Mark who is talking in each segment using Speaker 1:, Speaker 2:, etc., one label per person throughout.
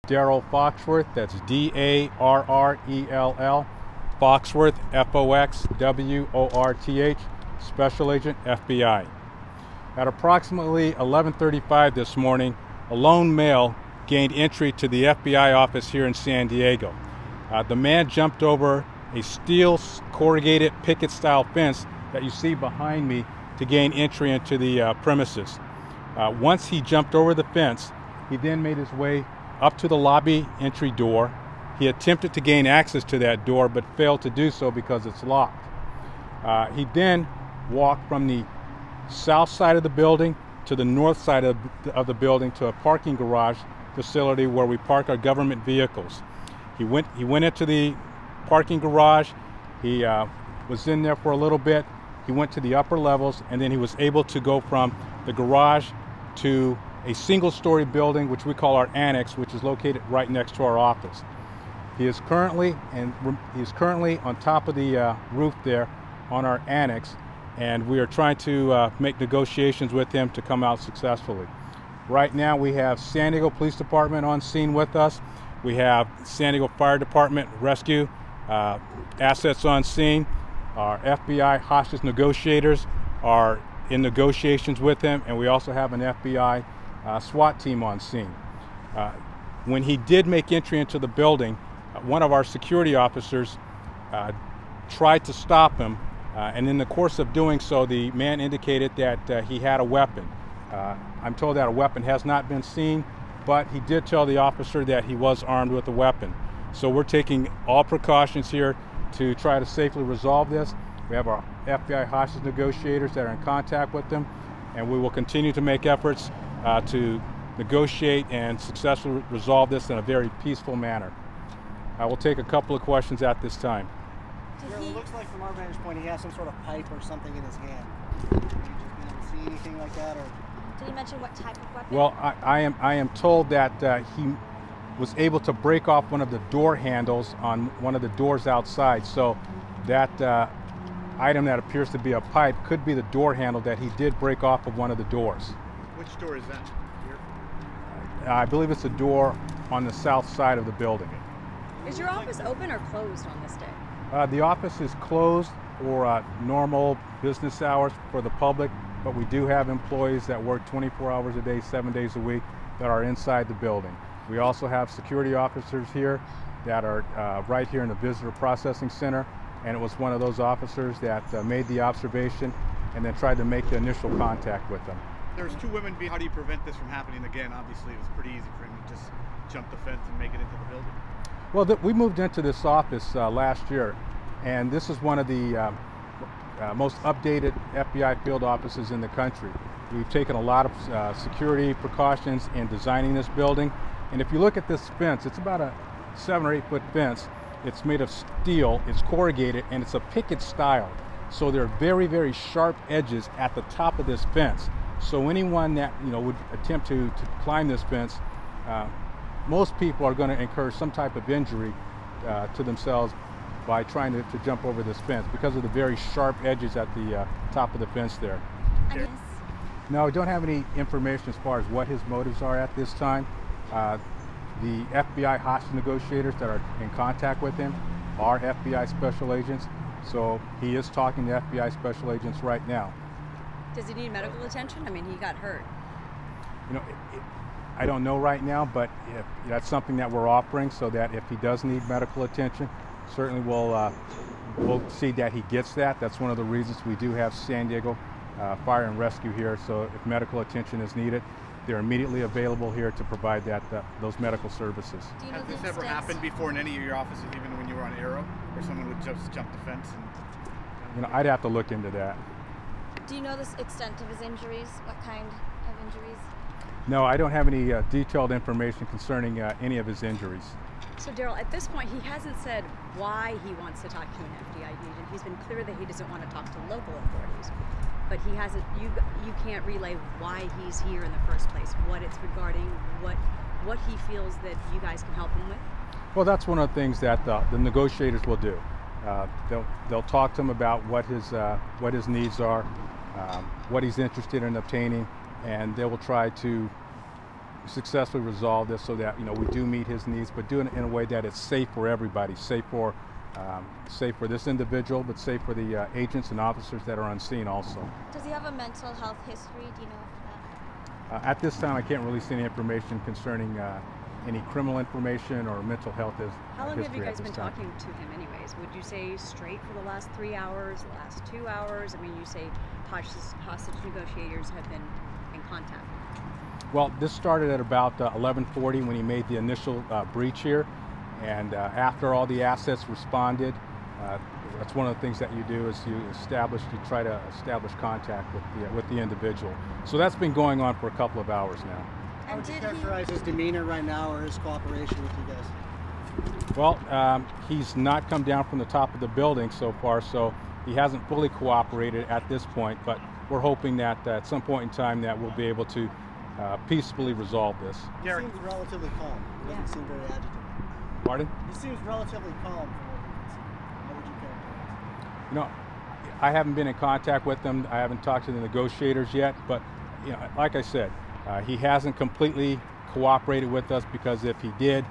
Speaker 1: Darrell Foxworth, that's D-A-R-R-E-L-L, Foxworth, F-O-X-W-O-R-T-H, Special Agent, FBI. At approximately 11:35 this morning, a lone male gained entry to the FBI office here in San Diego. The man jumped over a steel corrugated picket-style fence that you see behind me to gain entry into the premises. Once he jumped over the fence, he then made his way up to the lobby entry door. He attempted to gain access to that door but failed to do so because it's locked. He then walked from the south side of the building to the north side of the building to a parking garage facility where we park our government vehicles. He went into the parking garage. He was in there for a little bit. He went to the upper levels, and then he was able to go from the garage to a single-story building, which we call our annex, which is located right next to our office. He is currently on top of the roof there on our annex, and we are trying to make negotiations with him to come out successfully. Right now we have San Diego Police Department on scene with us. We have San Diego Fire Department rescue assets on scene. Our FBI hostage negotiators are in negotiations with him, and we also have an FBI SWAT team on scene. When he did make entry into the building, one of our security officers tried to stop him, and in the course of doing so, the man indicated that he had a weapon. I'm told that a weapon has not been seen, but he did tell the officer that he was armed with a weapon. So we're taking all precautions here to try to safely resolve this. We have our FBI hostage negotiators that are in contact with them, and we will continue to make efforts to negotiate and successfully resolve this in a very peaceful manner. I will take a couple of questions at this time.
Speaker 2: It looks like from our vantage point he has some sort of pipe or something in his hand. Have you just been able to see anything like that? Or?
Speaker 3: Did he mention what type of weapon?
Speaker 1: Well, I am told that he was able to break off one of the door handles on one of the doors outside. So that item that appears to be a pipe could be the door handle that he did break off of one of the doors.
Speaker 4: Which door is that? Here?
Speaker 1: I believe it's a door on the south side of the building.
Speaker 3: Is your office open or closed on this day?
Speaker 1: The office is closed for normal business hours for the public, but we do have employees that work 24 hours a day, 7 days a week that are inside the building. We also have security officers here that are right here in the visitor processing center, and it was one of those officers that made the observation and then tried to make the initial contact with them.
Speaker 4: There's two women behind. How do you prevent this from happening again? Obviously it was pretty easy for him to just jump the fence and make it into the building.
Speaker 1: Well, we moved into this office last year, and this is one of the most updated FBI field offices in the country. We've taken a lot of security precautions in designing this building, and if you look at this fence, it's about a 7 or 8 foot fence. It's made of steel, it's corrugated, and it's a picket style. So there are very, very sharp edges at the top of this fence. So anyone that would attempt to climb this fence, most people are going to incur some type of injury to themselves by trying to jump over this fence because of the very sharp edges at the top of the fence there.
Speaker 3: Yes.
Speaker 1: No, I don't have any information as far as what his motives are at this time. The FBI hostage negotiators that are in contact with him are FBI special agents, so he is talking to FBI special agents right now.
Speaker 3: Does he need medical attention? I mean, he got hurt.
Speaker 1: I don't know right now, but if that's something that we're offering, so that if he does need medical attention, certainly we'll see that he gets that. That's one of the reasons we do have San Diego Fire and Rescue here, so if medical attention is needed, they're immediately available here to provide those medical services.
Speaker 4: Has this ever happened before in any of your offices, even when you were on Aero, where someone would just jump the fence?
Speaker 1: I'd have to look into that.
Speaker 3: Do you know the extent of his injuries? What kind of injuries?
Speaker 1: No, I don't have any detailed information concerning any of his injuries.
Speaker 5: So Darrell, at this point, he hasn't said why he wants to talk to an FBI agent. He's been clear that he doesn't want to talk to local authorities. But he hasn't. You can't relay why he's here in the first place. What it's regarding, what he feels that you guys can help him with.
Speaker 1: Well, that's one of the things that the negotiators will do. They'll talk to him about what his needs are, what he's interested in obtaining, and they will try to successfully resolve this so that we do meet his needs, but do it in a way that it's safe for everybody, safe for this individual, but safe for the agents and officers that are on scene also.
Speaker 3: Does he have a mental health history? Do you know of that?
Speaker 1: At this time, I can't release any information concerning any criminal information or mental health history.
Speaker 5: How long have you guys been talking to him anyways? Would you say straight for the last 3 hours, the last 2 hours? I mean, you say hostage negotiators have been in contact.
Speaker 1: Well, this started at about 11:40 when he made the initial breach here, and after all the assets responded, that's one of the things that you do is you try to establish contact with the individual. So that's been going on for a couple of hours now.
Speaker 2: How would you characterize his demeanor right now or his cooperation with you guys?
Speaker 1: Well, he's not come down from the top of the building so far, so he hasn't fully cooperated at this point, but we're hoping that at some point in time that we'll be able to peacefully resolve this.
Speaker 2: He seems relatively calm. He doesn't seem very agitated.
Speaker 1: Pardon?
Speaker 2: He seems relatively calm from what we can see. How would you characterize?
Speaker 1: You know, I haven't been in contact with them. I haven't talked to the negotiators yet, but like I said, he hasn't completely cooperated with us, because if he did,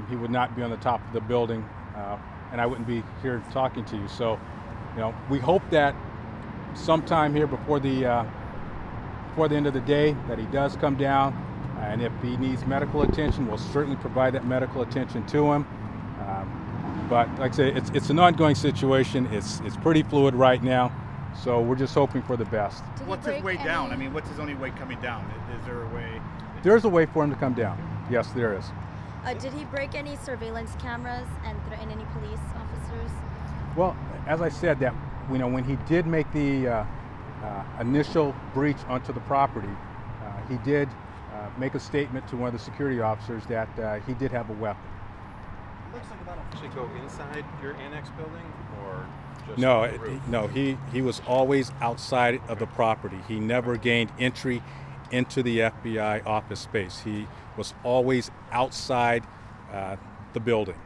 Speaker 1: he would not be on the top of the building, and I wouldn't be here talking to you. So, we hope that sometime here before the end of the day that he does come down, and if he needs medical attention, we'll certainly provide that medical attention to him. But like I say, it's an ongoing situation. It's pretty fluid right now, so we're just hoping for the best.
Speaker 4: What's his way down? I mean, what's his only way coming down? Is there a way?
Speaker 1: There's a way for him to come down. Yes, there is.
Speaker 3: Did he break any surveillance cameras and threaten any police officers?
Speaker 1: Well, as I said, that when he did make the initial breach onto the property, he did make a statement to one of the security officers that he did have a weapon.
Speaker 2: It looks like about a
Speaker 6: Should go inside your annex building, or just
Speaker 1: No,
Speaker 6: on the roof?
Speaker 1: no. He was always outside of the property. He never gained entry into the FBI office space. He was always outside the building.